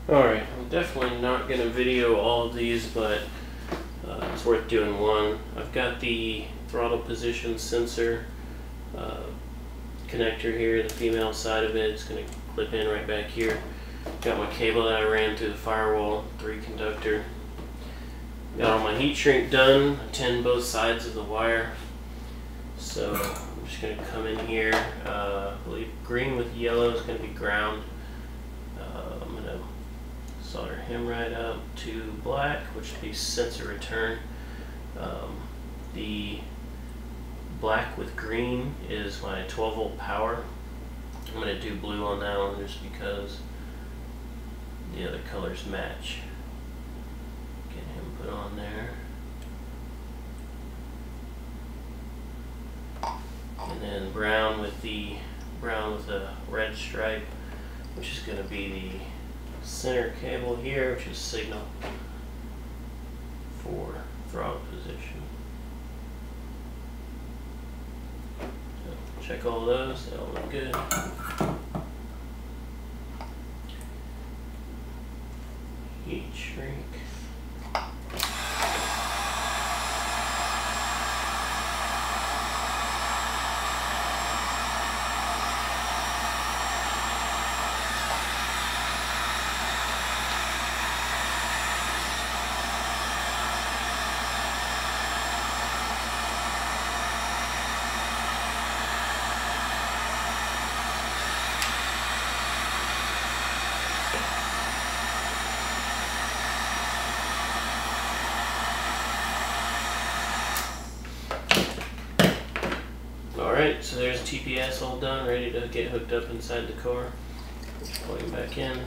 Alright, I'm definitely not going to video all of these, but it's worth doing one. I've got the throttle position sensor connector here, the female side of it. It's going to clip in right back here. Got my cable that I ran through the firewall, 3 conductor. Got all my heat shrink done, 10 both sides of the wire. So I'm just going to come in here. I believe green with yellow is going to be ground. I'm going to solder him right up to black, which would be sensor return. The black with green is my 12 volt power. I'm going to do blue on that one just because the other colors match. Get him put on there. And then brown with the red stripe, which is going to be the center cable here, which is signal for throttle position. So check all those, they all look good. Heat shrink. Alright, so there's TPS all done, ready to get hooked up inside the car. Just plug him back in.